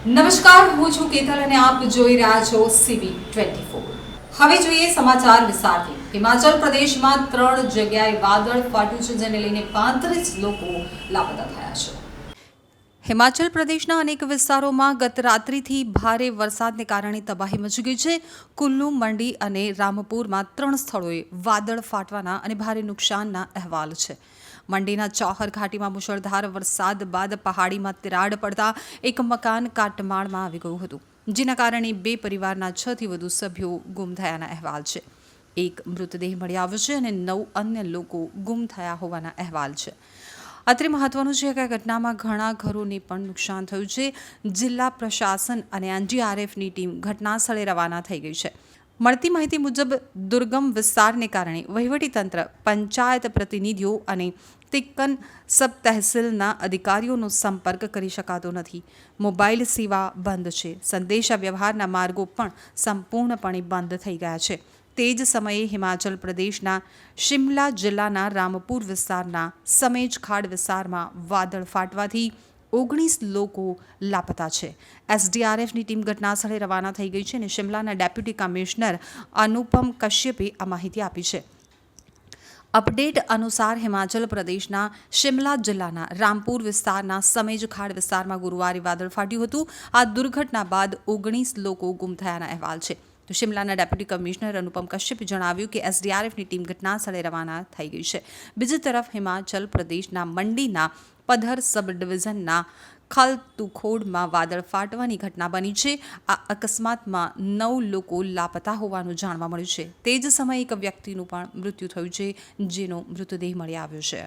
નમસ્કાર, હું છું કેતલ અને આપ જોઈ રહ્યા છો CV24। હવે જોઈએ સમાચાર વિસ્તારથી। હિમાચલ પ્રદેશમાં 3 જગ્યાએ વાદળ ફાટ્યું છે, જેને લઈને 35 લોકો લાપતા થયા છે। હિમાચલ પ્રદેશના અનેક વિસ્તારોમાં ગત રાત્રિથી ભારે વરસાદને કારણે તબાહી મચી ગઈ છે। કુલ્લુ, મંડી અને રામપુરમાં 3 સ્થળોએ વાદળ ફાટવાના અને ભારે નુકસાનના અહેવાલ છે। મંડીના ચૌહર ઘાટીમાં મુશળધાર વરસાદ બાદ પહાડીમાં તિરાડ પડતા એક મકાન કાટમાળમાં આવી ગયું હતું, જેના કારણે 2 પરિવારના 6 થી વધુ સભ્યો ગુમ થયાના અહેવાલ છે। એક મૃતદેહ મળી આવ્યો છે અને 9 અન્ય લોકો ગુમ થયા હોવાના અહેવાલ છે। અત્રે મહત્વનું છે કે આ ઘટનામાં ઘણા ઘરોને પણ નુકસાન થયું છે। જિલ્લા પ્રશાસન અને NDRFની ટીમ ઘટના સ્થળે રવાના થઈ ગઈ છે। મળતી માહિતી મુજબ દુર્ગમ વિસ્તારને કારણે વહીવટીતંત્ર, પંચાયત પ્રતિનિધિઓ અને તિક્કન સબ તહેસીલના અધિકારીઓનો સંપર્ક કરી શકાતો નથી। મોબાઈલ સેવા બંધ છે। સંદેશા વ્યવહારના માર્ગો પણ સંપૂર્ણપણે બંધ થઈ ગયા છે। તે જ સમયે હિમાચલ પ્રદેશના શિમલા જિલ્લાના રામપુર વિસ્તારના સમેજ ખાડ વિસ્તારમાં વાદળ ફાટવાથી 19 લોકો લાપતા છે। SDRFની ટીમ ઘટના સ્થળે રવાના થઈ ગઈ છે અને શિમલાના ડેપ્યુટી કમિશનર અનુપમ કશ્યપે આ માહિતી આપી છે। અપડેટ અનુસાર હિમાચલ પ્રદેશના શિમલા જિલ્લાના રામપુર વિસ્તારના સમેજ ખાડ વિસ્તારમાં ગુરુવારે વાદળ ફાટ્યું હતું। આ દુર્ઘટના બાદ 19 લોકો ગુમ થયાના અહેવાલ છે। તો શિમલાના ડેપ્યુટી કમિશનર અનુપમ કશ્યપે જણાવ્યું કે SDRFની ટીમ ઘટના સ્થળે રવાના થઈ ગઈ છે। બીજી તરફ હિમાચલ પ્રદેશના મંડીના પધર સબ ડિવિઝનના ખલતુખોડમાં વાદળ ફાટવાની ઘટના બની છે। આ અકસ્માતમાં 9 લોકો લાપતા હોવાનું જાણવા મળ્યું છે। તે જ સમયે એક વ્યક્તિનું પણ મૃત્યુ થયું છે, જેનો મૃતદેહ મળી આવ્યો છે।